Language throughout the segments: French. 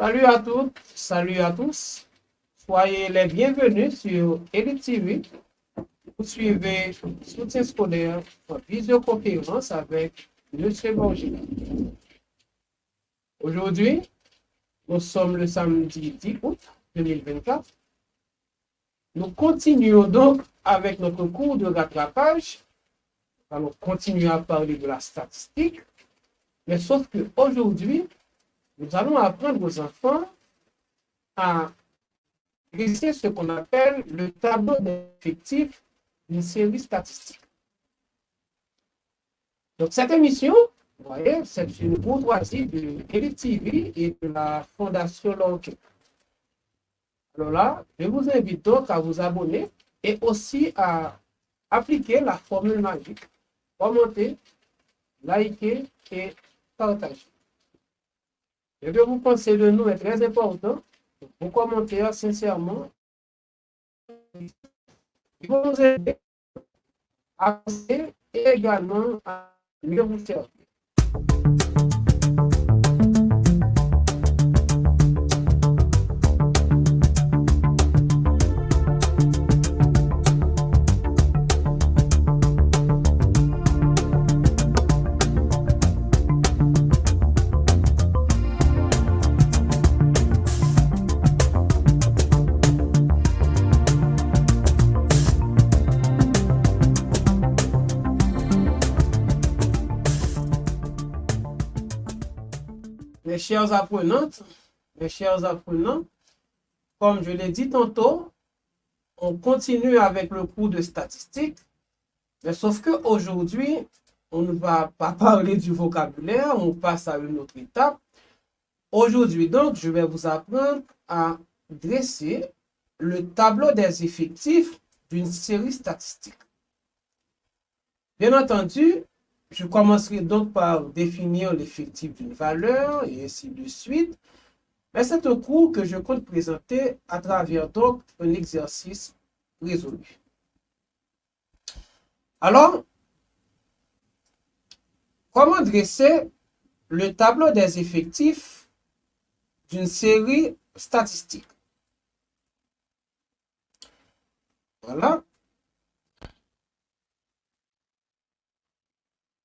Salut à toutes, salut à tous. Soyez les bienvenus sur Elite TV. Vous suivez Soutien scolaire en visioconférence avec M. Borgina. Aujourd'hui, nous sommes le samedi 10 août 2024. Nous continuons donc avec notre cours de rattrapage. Nous allons continuer à parler de la statistique. Mais sauf qu'aujourd'hui, nous allons apprendre aux enfants à dresser ce qu'on appelle le tableau d'effectifs d'une série statistique. Donc, cette émission, vous voyez, c'est une courtoisie de Elite TV et de la Fondation Longue. Alors là, je vous invite donc à vous abonner et aussi à appliquer la formule magique. Commenter, liker et partager. Ce que vous pensez de nous est très important. Vos commentaires, sincèrement, ils vont nous aider à avancer et également à mieux vous servir. Mes chers apprenantes, mes chers apprenants, comme je l'ai dit tantôt, on continue avec le cours de statistique, mais sauf qu'aujourd'hui, on ne va pas parler du vocabulaire, on passe à une autre étape. Aujourd'hui, donc, je vais vous apprendre à dresser le tableau des effectifs d'une série statistique. Bien entendu, je commencerai donc par définir l'effectif d'une valeur et ainsi de suite. Mais c'est un cours que je compte présenter à travers donc un exercice résolu. Alors, comment dresser le tableau des effectifs d'une série statistique? Voilà.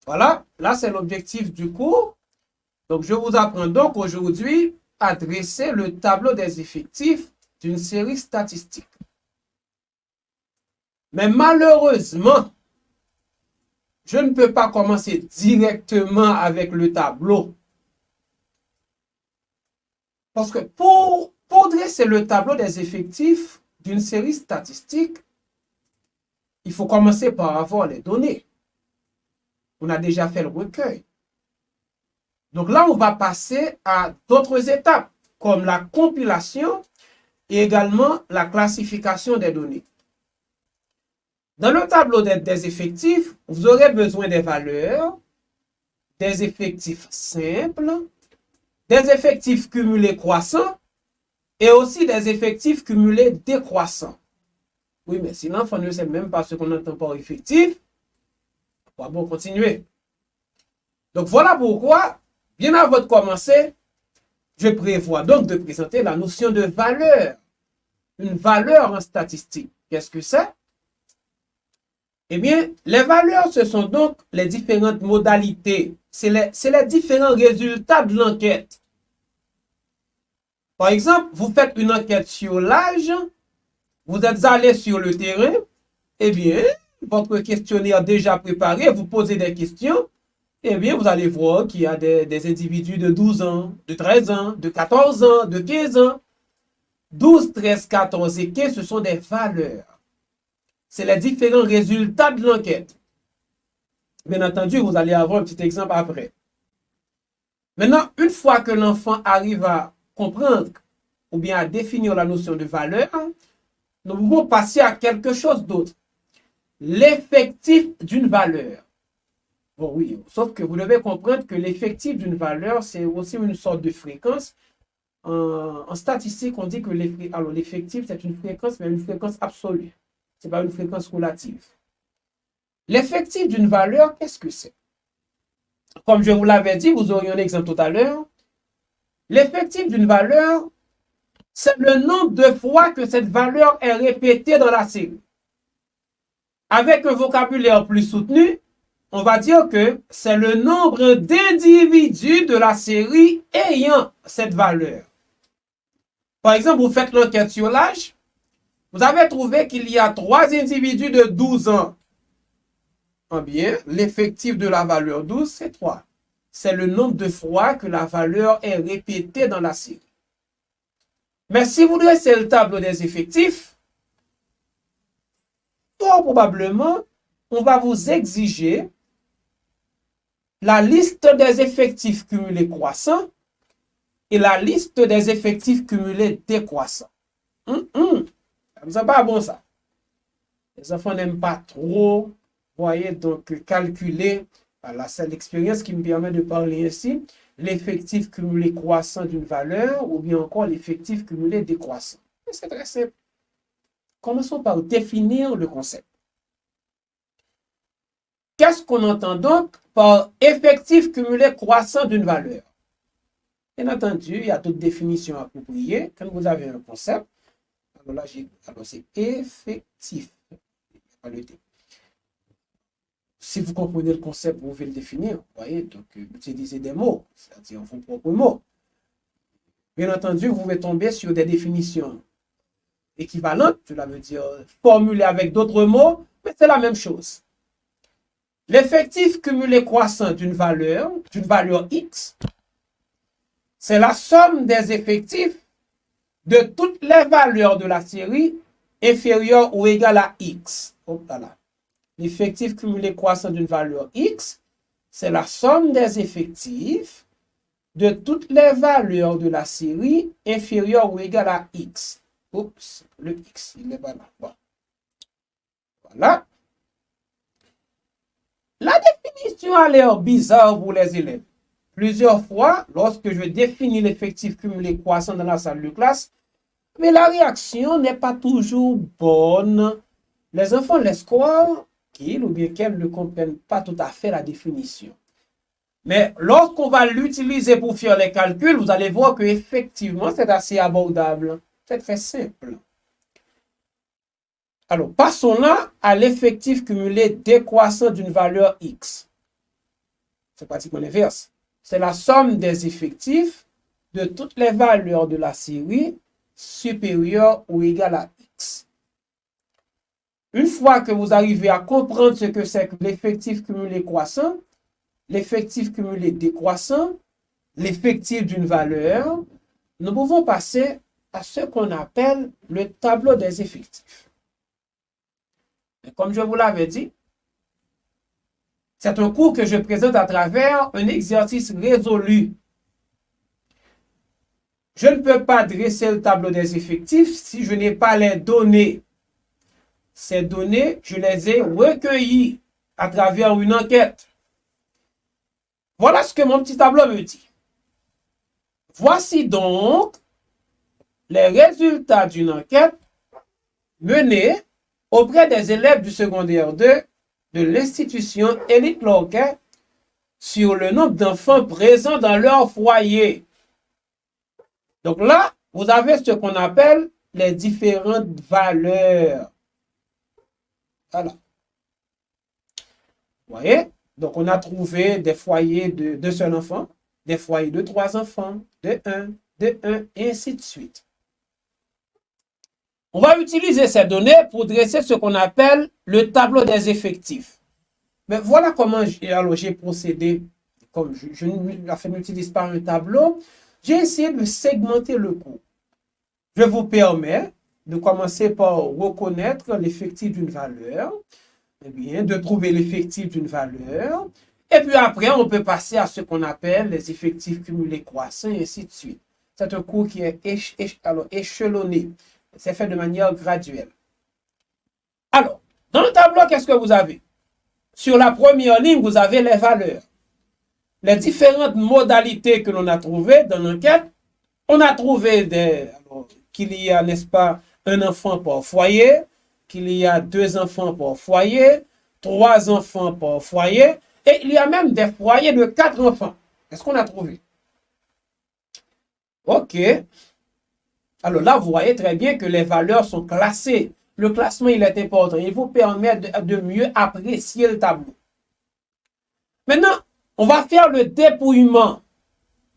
Voilà, là c'est l'objectif du cours. Donc, je vous apprends donc aujourd'hui à dresser le tableau des effectifs d'une série statistique. Mais malheureusement, je ne peux pas commencer directement avec le tableau. Parce que pour dresser le tableau des effectifs d'une série statistique, il faut commencer par avoir les données. On a déjà fait le recueil. Donc là, on va passer à d'autres étapes, comme la compilation et également la classification des données. Dans le tableau des effectifs, vous aurez besoin des valeurs, des effectifs simples, des effectifs cumulés croissants et aussi des effectifs cumulés décroissants. Oui, mais si l'enfant ne sait même pas ce qu'on entend par effectif, on va bon continuer. Donc voilà pourquoi, bien avant de commencer, je prévois donc de présenter la notion de valeur. Une valeur en statistique. Qu'est-ce que c'est? Eh bien, les valeurs, ce sont donc les différentes modalités. C'est les différents résultats de l'enquête. Par exemple, vous faites une enquête sur l'âge, vous êtes allé sur le terrain, eh bien, votre questionnaire déjà préparé, vous posez des questions, eh bien, vous allez voir qu'il y a des individus de 12 ans, de 13 ans, de 14 ans, de 15 ans. 12, 13, 14 et 15, ce sont des valeurs. C'est les différents résultats de l'enquête. Bien entendu, vous allez avoir un petit exemple après. Maintenant, une fois que l'enfant arrive à comprendre ou bien à définir la notion de valeur, nous pouvons passer à quelque chose d'autre. L'effectif d'une valeur. Bon, oui, sauf que vous devez comprendre que l'effectif d'une valeur, c'est aussi une sorte de fréquence. En statistique, on dit que l'effectif, c'est une fréquence, mais une fréquence absolue. Ce n'est pas une fréquence relative. L'effectif d'une valeur, qu'est-ce que c'est? Comme je vous l'avais dit, vous auriez un exemple tout à l'heure. L'effectif d'une valeur, c'est le nombre de fois que cette valeur est répétée dans la série. Avec un vocabulaire plus soutenu, on va dire que c'est le nombre d'individus de la série ayant cette valeur. Par exemple, vous faites l'enquête sur l'âge, vous avez trouvé qu'il y a 3 individus de 12 ans. Eh bien, l'effectif de la valeur 12, c'est 3. C'est le nombre de fois que la valeur est répétée dans la série. Mais si vous dressez le tableau des effectifs, fort probablement, on va vous exiger la liste des effectifs cumulés croissants et la liste des effectifs cumulés décroissants. C'est pas bon ça. Les enfants n'aiment pas trop, voyez, donc calculer. Voilà, c'est l'expérience qui me permet de parler ainsi. L'effectif cumulé croissant d'une valeur ou bien encore l'effectif cumulé décroissant. C'est très simple. Commençons par définir le concept. Qu'est-ce qu'on entend donc par effectif cumulé croissant d'une valeur? Bien entendu, il y a d'autres définitions appropriées. Quand vous avez un concept, alors là, c'est effectif. Si vous comprenez le concept, vous pouvez le définir. Vous voyez, donc utilisez des mots, c'est-à-dire vos propres mots. Bien entendu, vous pouvez tomber sur des définitions équivalentes, cela veut dire formulées avec d'autres mots, mais c'est la même chose. L'effectif cumulé croissant d'une valeur X, c'est la somme des effectifs de toutes les valeurs de la série inférieure ou égale à X. Voilà. L'effectif cumulé croissant d'une valeur X, c'est la somme des effectifs de toutes les valeurs de la série inférieure ou égale à X. Oups, le X, il est pas là. Bon. Voilà. La définition a l'air bizarre pour les élèves. Plusieurs fois, lorsque je définis l'effectif cumulé croissant dans la salle de classe, mais la réaction n'est pas toujours bonne. Les enfants laissent croire qu'ils ou bien qu'elles ne comprennent pas tout à fait la définition. Mais lorsqu'on va l'utiliser pour faire les calculs, vous allez voir qu'effectivement, c'est assez abordable. C'est très simple. Alors, passons là à l'effectif cumulé décroissant d'une valeur X. C'est pratiquement l'inverse. C'est la somme des effectifs de toutes les valeurs de la série supérieure ou égale à X. Une fois que vous arrivez à comprendre ce que c'est que l'effectif cumulé croissant, l'effectif cumulé décroissant, l'effectif d'une valeur, nous pouvons passer à ce qu'on appelle le tableau des effectifs. Et comme je vous l'avais dit, c'est un cours que je présente à travers un exercice résolu. Je ne peux pas dresser le tableau des effectifs si je n'ai pas les données. Ces données, je les ai recueillies à travers une enquête. Voilà ce que mon petit tableau me dit. Voici donc les résultats d'une enquête menée auprès des élèves du secondaire 2 de l'institution Élite Lorquet sur le nombre d'enfants présents dans leur foyer. Donc là, vous avez ce qu'on appelle les différentes valeurs. Voilà. Vous voyez? Donc, on a trouvé des foyers de 2 seuls enfants, des foyers de 3 enfants, de 1, et ainsi de suite. On va utiliser ces données pour dresser ce qu'on appelle le tableau des effectifs. Mais voilà comment j'ai procédé. Comme je n'utilise pas un tableau, j'ai essayé de segmenter le cours. Je vous permets de commencer par reconnaître l'effectif d'une valeur, eh bien, de trouver l'effectif d'une valeur, et puis après, on peut passer à ce qu'on appelle les effectifs cumulés croissants, et ainsi de suite. C'est un cours qui est échelonné. C'est fait de manière graduelle. Alors, dans le tableau, qu'est-ce que vous avez? Sur la première ligne, vous avez les valeurs. Les différentes modalités que l'on a trouvées dans l'enquête. On a trouvé qu'il y a, n'est-ce pas, un enfant par foyer, qu'il y a 2 enfants par foyer, 3 enfants par foyer, et il y a même des foyers de 4 enfants. Est-ce qu'on a trouvé? OK. Alors là, vous voyez très bien que les valeurs sont classées. Le classement, il est important. Il vous permet de mieux apprécier le tableau. Maintenant, on va faire le dépouillement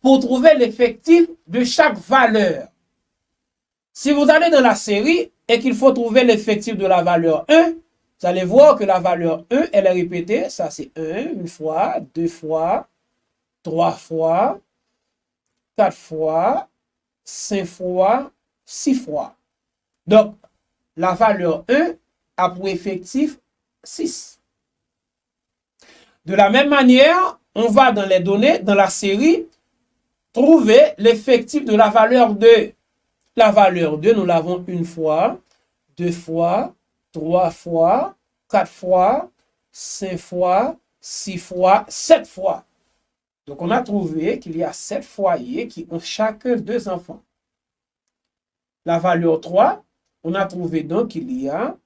pour trouver l'effectif de chaque valeur. Si vous allez dans la série et qu'il faut trouver l'effectif de la valeur 1, vous allez voir que la valeur 1, elle est répétée. Ça, c'est 1, une fois, 2 fois, 3 fois, 4 fois, 5 fois, 6 fois. Donc, la valeur 1 a pour effectif 6. De la même manière, on va dans les données, dans la série, trouver l'effectif de la valeur 2. La valeur 2, nous l'avons une fois, 2 fois, 3 fois, 4 fois, 5 fois, 6 fois, 7 fois. Donc, on a trouvé qu'il y a 7 foyers qui ont chacun 2 enfants. La valeur 3, on a trouvé donc qu'il y a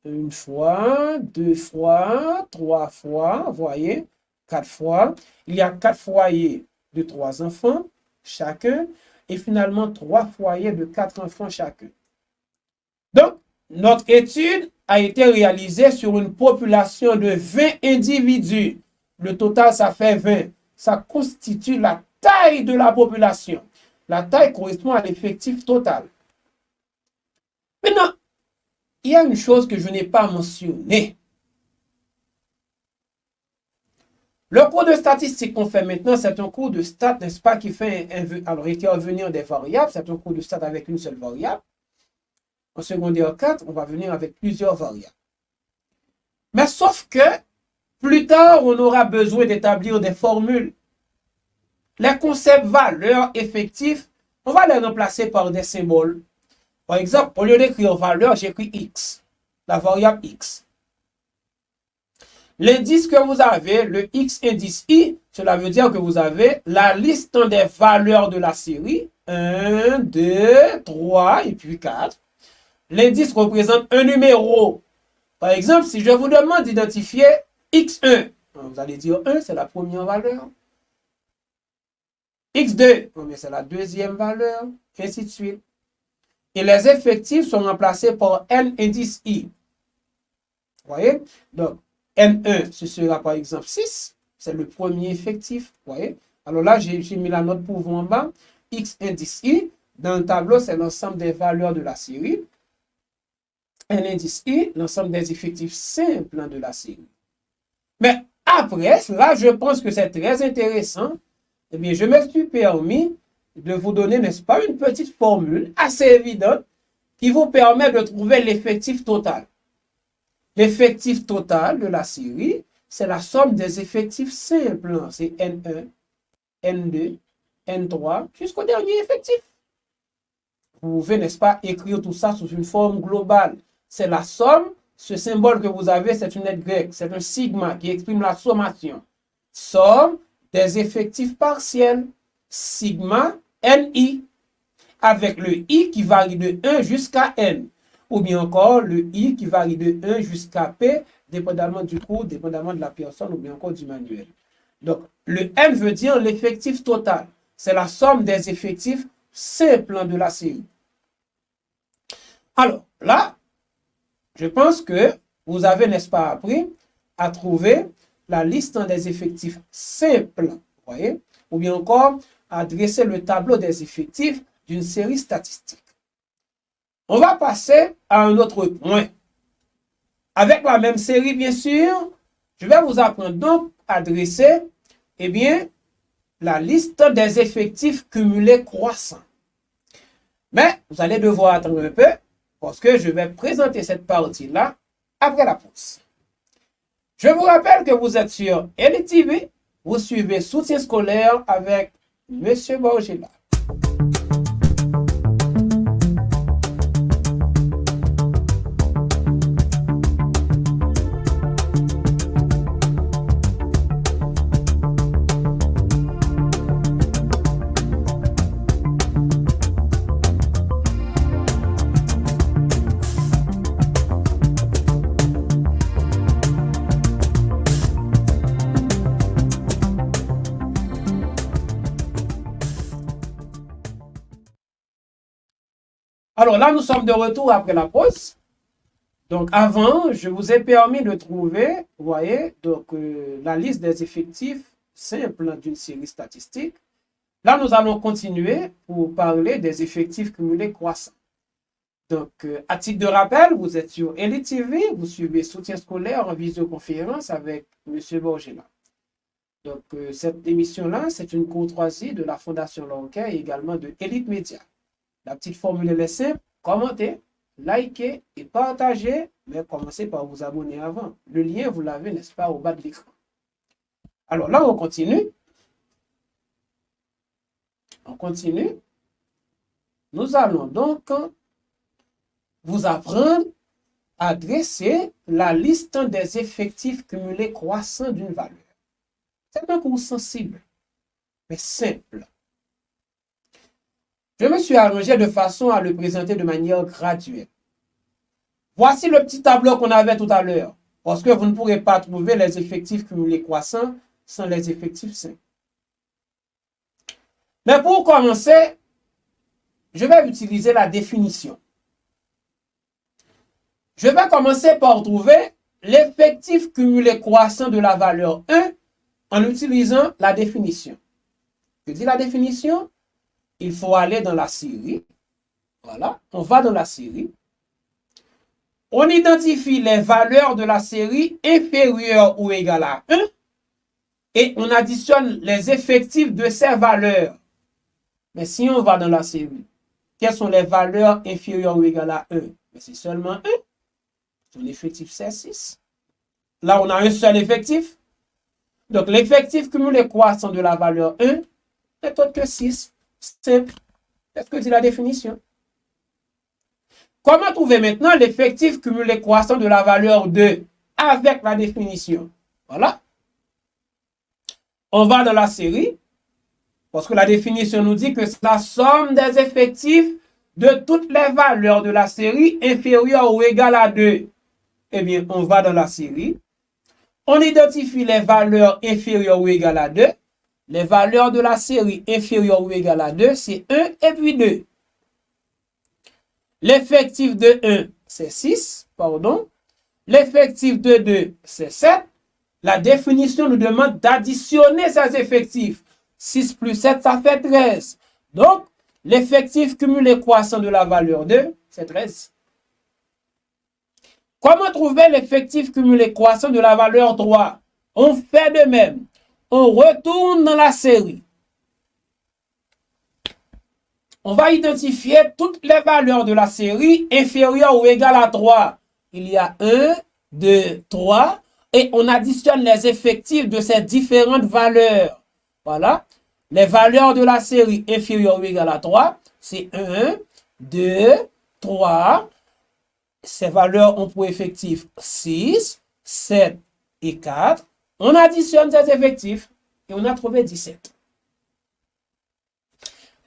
une fois, 2 fois, 3 fois, vous voyez, 4 fois. Il y a 4 foyers de 3 enfants chacun et finalement 3 foyers de 4 enfants chacun. Donc, notre étude a été réalisée sur une population de 20 individus. Le total, ça fait 20. Ça constitue la taille de la population. La taille correspond à l'effectif total. Maintenant, il y a une chose que je n'ai pas mentionnée. Le cours de statistique qu'on fait maintenant, c'est un cours de stats, n'est-ce pas, qui fait intervenir des variables. C'est un cours de stats avec une seule variable. En secondaire 4, on va venir avec plusieurs variables. Mais sauf que, plus tard, on aura besoin d'établir des formules. Les concepts valeurs, effectifs, on va les remplacer par des symboles. Par exemple, au lieu d'écrire valeur, j'écris X, la variable X. L'indice que vous avez, le X indice I, cela veut dire que vous avez la liste des valeurs de la série. 1, 2, 3 et puis 4. L'indice représente un numéro. Par exemple, si je vous demande d'identifier X1, vous allez dire 1, c'est la première valeur. X2, c'est la deuxième valeur, et ainsi de suite. Et les effectifs sont remplacés par N indice I. Vous voyez? Donc, N1, ce sera par exemple 6. C'est le premier effectif. Vous voyez? Alors là, j'ai mis la note pour vous en bas. X indice I. Dans le tableau, c'est l'ensemble des valeurs de la série. N indice I, l'ensemble des effectifs simples de la série. Mais après, là, je pense que c'est très intéressant. Eh bien, je me suis permis de vous donner, n'est-ce pas, une petite formule assez évidente qui vous permet de trouver l'effectif total. L'effectif total de la série, c'est la somme des effectifs simples. C'est N1, N2, N3, jusqu'au dernier effectif. Vous pouvez, n'est-ce pas, écrire tout ça sous une forme globale. C'est la somme. Ce symbole que vous avez, c'est une lettre grecque. C'est un sigma qui exprime la sommation. Somme des effectifs partiels. Sigma NI. Avec le I qui varie de 1 jusqu'à N. Ou bien encore le I qui varie de 1 jusqu'à P, dépendamment du cours, dépendamment de la personne ou bien encore du manuel. Donc, le N veut dire l'effectif total. C'est la somme des effectifs simples de la série. Alors, là, je pense que vous avez, n'est-ce pas, appris à trouver la liste des effectifs simples, vous voyez, ou bien encore à dresser le tableau des effectifs d'une série statistique. On va passer à un autre point. Avec la même série, bien sûr, je vais vous apprendre donc à dresser, eh bien, la liste des effectifs cumulés croissants. Mais vous allez devoir attendre un peu parce que je vais présenter cette partie-là après la pause. Je vous rappelle que vous êtes sur Elite TV, vous suivez Soutien scolaire avec M. Borgela. Alors là, nous sommes de retour après la pause. Donc avant, je vous ai permis de trouver, vous voyez, donc la liste des effectifs simples d'une série statistique. Là, nous allons continuer pour parler des effectifs cumulés croissants. Donc, à titre de rappel, vous êtes sur Elite TV, vous suivez Soutien scolaire en visioconférence avec M. Borgela. Donc, cette émission-là, c'est une courtoisie de la Fondation Lonquet et également de Elite Média. La petite formule est simple, commentez, likez et partagez, mais commencez par vous abonner avant. Le lien, vous l'avez, n'est-ce pas, au bas de l'écran. Alors là, on continue. On continue. Nous allons donc vous apprendre à dresser la liste des effectifs cumulés croissants d'une valeur. C'est un cours sensible, mais simple. Je me suis arrangé de façon à le présenter de manière graduelle. Voici le petit tableau qu'on avait tout à l'heure, parce que vous ne pourrez pas trouver les effectifs cumulés croissants sans les effectifs simples. Mais pour commencer, je vais utiliser la définition. Je vais commencer par trouver l'effectif cumulé croissant de la valeur 1 en utilisant la définition. Je dis la définition, il faut aller dans la série. Voilà, on va dans la série. On identifie les valeurs de la série inférieures ou égales à 1 et on additionne les effectifs de ces valeurs. Mais si on va dans la série, quelles sont les valeurs inférieures ou égales à 1? C'est seulement 1. Son effectif, c'est 6. Là, on a un seul effectif. Donc, l'effectif cumulé croissant de la valeur 1 n'est autre que 6. Simple. C'est ce que dit la définition. Comment trouver maintenant l'effectif cumulé croissant de la valeur 2 avec la définition? Voilà. On va dans la série, parce que la définition nous dit que c'est la somme des effectifs de toutes les valeurs de la série inférieures ou égales à 2. Eh bien, on va dans la série. On identifie les valeurs inférieures ou égales à 2. Les valeurs de la série inférieure ou égale à 2, c'est 1 et puis 2. L'effectif de 1, c'est 6, pardon. L'effectif de 2, c'est 7. La définition nous demande d'additionner ces effectifs. 6 plus 7, ça fait 13. Donc, l'effectif cumulé croissant de la valeur 2, c'est 13. Comment trouver l'effectif cumulé croissant de la valeur 3? On fait de même. On retourne dans la série. On va identifier toutes les valeurs de la série inférieures ou égales à 3. Il y a 1, 2, 3. Et on additionne les effectifs de ces différentes valeurs. Voilà. Les valeurs de la série inférieure ou égale à 3, c'est 1, 2, 3. Ces valeurs ont pour effectif 6, 7 et 4. On additionne ces effectifs et on a trouvé 17.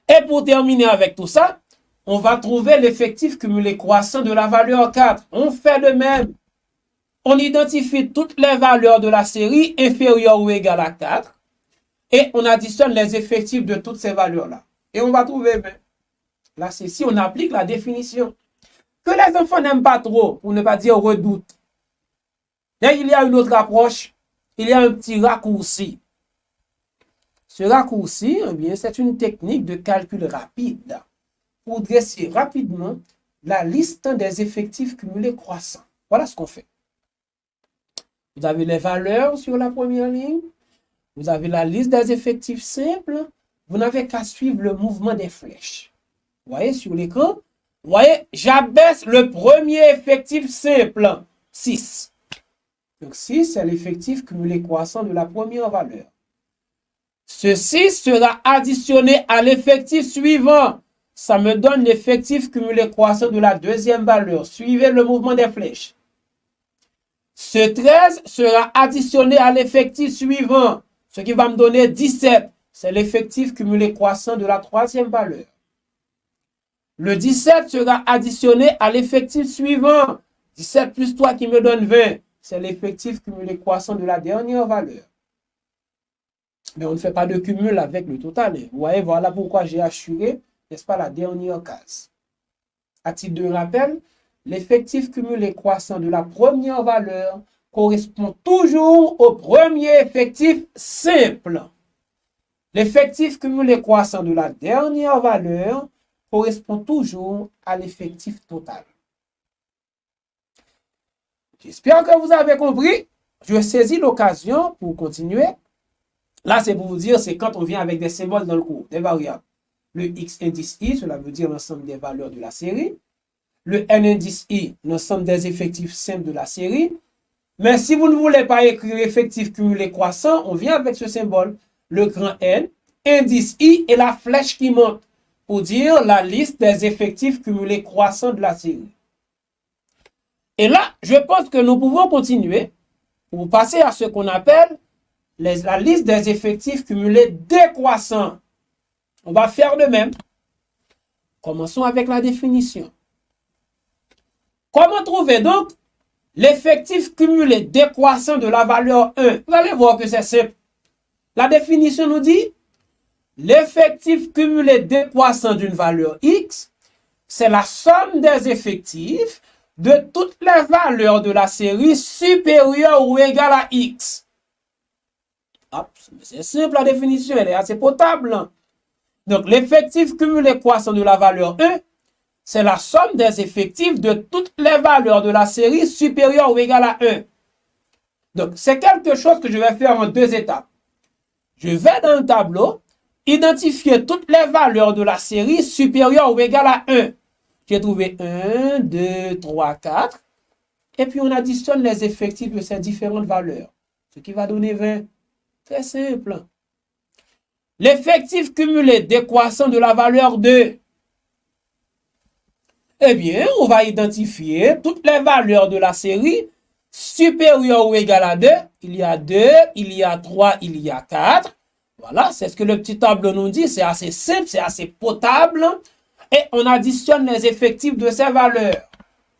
Et pour terminer avec tout ça, on va trouver l'effectif cumulé croissant de la valeur 4. On fait de même. On identifie toutes les valeurs de la série inférieure ou égale à 4 et on additionne les effectifs de toutes ces valeurs-là. Et on va trouver 20. Là, c'est si on applique la définition que les enfants n'aiment pas trop, pour ne pas dire redoutent. Et il y a une autre approche. Il y a un petit raccourci. Ce raccourci, eh bien, c'est une technique de calcul rapide pour dresser rapidement la liste des effectifs cumulés croissants. Voilà ce qu'on fait. Vous avez les valeurs sur la première ligne. Vous avez la liste des effectifs simples. Vous n'avez qu'à suivre le mouvement des flèches. Vous voyez sur l'écran? Vous voyez, j'abaisse le premier effectif simple, 6. Donc 6, c'est l'effectif cumulé croissant de la première valeur. Ce 6 sera additionné à l'effectif suivant. Ça me donne l'effectif cumulé croissant de la deuxième valeur. Suivez le mouvement des flèches. Ce 13 sera additionné à l'effectif suivant, ce qui va me donner 17. C'est l'effectif cumulé croissant de la troisième valeur. Le 17 sera additionné à l'effectif suivant. 17 plus 3 qui me donne 20. C'est l'effectif cumulé croissant de la dernière valeur. Mais on ne fait pas de cumul avec le total. Vous voyez, voilà pourquoi j'ai assuré, n'est-ce pas, la dernière case. À titre de rappel, l'effectif cumulé croissant de la première valeur correspond toujours au premier effectif simple. L'effectif cumulé croissant de la dernière valeur correspond toujours à l'effectif total. J'espère que vous avez compris. Je saisis l'occasion pour continuer. Là, c'est pour vous dire, c'est quand on vient avec des symboles dans le cours, des variables. Le X indice I, cela veut dire l'ensemble des valeurs de la série. Le N indice I, l'ensemble des effectifs simples de la série. Mais si vous ne voulez pas écrire effectif cumulé croissant, on vient avec ce symbole, le grand N, indice I et la flèche qui monte pour dire la liste des effectifs cumulés croissants de la série. Et là, je pense que nous pouvons continuer pour passer à ce qu'on appelle la liste des effectifs cumulés décroissants. On va faire de même. Commençons avec la définition. Comment trouver donc l'effectif cumulé décroissant de la valeur 1? Vous allez voir que c'est simple. La définition nous dit l'effectif cumulé décroissant d'une valeur X, c'est la somme des effectifs de toutes les valeurs de la série supérieures ou égales à X. C'est simple, la définition, elle est assez potable. Donc, l'effectif cumulé croissant de la valeur 1, c'est la somme des effectifs de toutes les valeurs de la série supérieures ou égales à 1. Donc, c'est quelque chose que je vais faire en 2 étapes. Je vais dans le tableau identifier toutes les valeurs de la série supérieures ou égales à 1. J'ai trouvé 1, 2, 3, 4. Et puis, on additionne les effectifs de ces différentes valeurs. Ce qui va donner 20. Très simple. L'effectif cumulé décroissant de la valeur 2. Eh bien, on va identifier toutes les valeurs de la série supérieures ou égales à 2. Il y a 2, il y a 3, il y a 4. Voilà, c'est ce que le petit tableau nous dit. C'est assez simple, c'est assez potable. Et on additionne les effectifs de ces valeurs.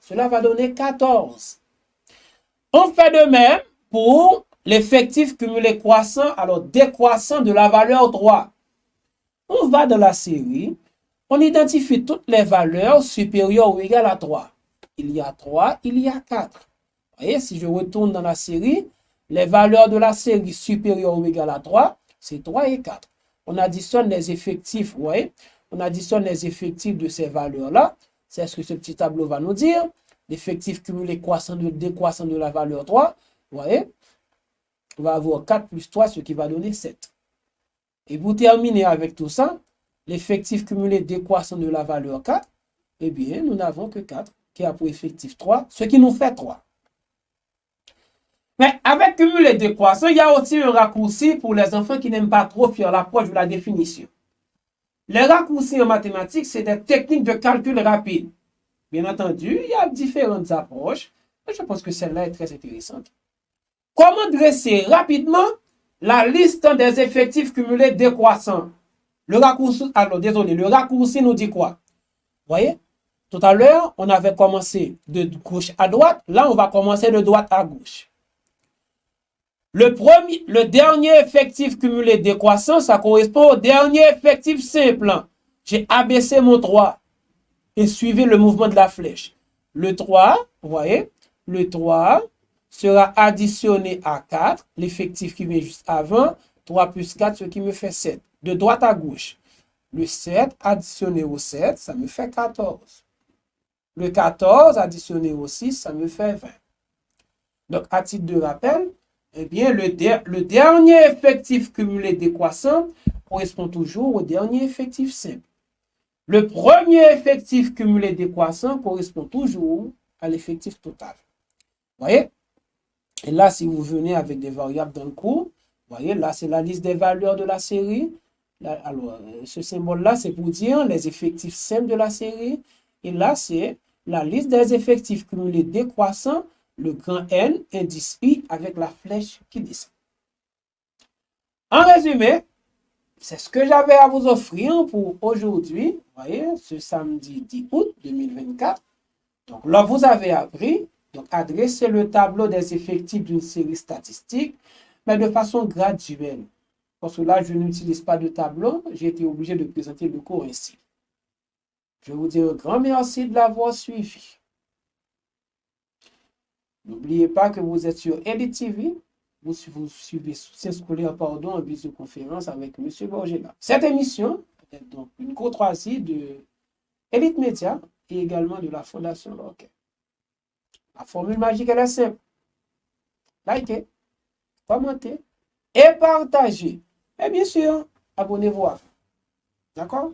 Cela va donner 14. On fait de même pour l'effectif cumulé croissant, alors décroissant de la valeur 3. On va dans la série, on identifie toutes les valeurs supérieures ou égales à 3. Il y a 3, il y a 4. Vous voyez, si je retourne dans la série, les valeurs de la série supérieures ou égales à 3, c'est 3 et 4. On additionne les effectifs, vous voyez, on additionne les effectifs de ces valeurs-là. C'est ce que ce petit tableau va nous dire. L'effectif cumulé croissant de décroissant de la valeur 3, vous voyez, on va avoir 4 plus 3, ce qui va donner 7. Et pour terminer avec tout ça, l'effectif cumulé décroissant de la valeur 4, eh bien, nous n'avons que 4, qui a pour effectif 3, ce qui nous fait 3. Mais avec cumulé décroissant, il y a aussi un raccourci pour les enfants qui n'aiment pas trop faire l'approche de la définition. Les raccourcis en mathématiques, c'est des techniques de calcul rapide. Bien entendu, il y a différentes approches, mais je pense que celle-là est très intéressante. Comment dresser rapidement la liste des effectifs cumulés décroissants? Le raccourci nous dit quoi? Vous voyez? Tout à l'heure, on avait commencé de gauche à droite. Là, on va commencer de droite à gauche. Le dernier effectif cumulé décroissant, ça correspond au dernier effectif simple. J'ai abaissé mon 3 et suivez le mouvement de la flèche. Le 3, vous voyez, le 3 sera additionné à 4, l'effectif qui vient juste avant, 3 plus 4, ce qui me fait 7. De droite à gauche. Le 7 additionné au 7, ça me fait 14. Le 14 additionné au 6, ça me fait 20. Donc, à titre de rappel, eh bien, le dernier effectif cumulé décroissant correspond toujours au dernier effectif simple. Le premier effectif cumulé décroissant correspond toujours à l'effectif total. Vous voyez? Et là, si vous venez avec des variables dans le cours, vous voyez, là, c'est la liste des valeurs de la série. Là, alors, ce symbole-là, c'est pour dire les effectifs simples de la série. Et là, c'est la liste des effectifs cumulés décroissants, le grand N, indice I, avec la flèche qui descend. En résumé, c'est ce que j'avais à vous offrir pour aujourd'hui, vous voyez, ce samedi 10 août 2024. Donc là, vous avez appris, donc adresser le tableau des effectifs d'une série statistique, mais de façon graduelle. Parce que là, je n'utilise pas de tableau, j'ai été obligé de présenter le cours ainsi. Je vous dis un grand merci de l'avoir suivi. N'oubliez pas que vous êtes sur Elite TV. Vous suivez Soutien scolaire pardon, en visioconférence avec M. Borgela. Cette émission est donc une courtoisie de Elite Média et également de la Fondation Lorquet. La formule magique, elle est simple. Likez, commentez et partagez. Et bien sûr, abonnez-vous. D'accord?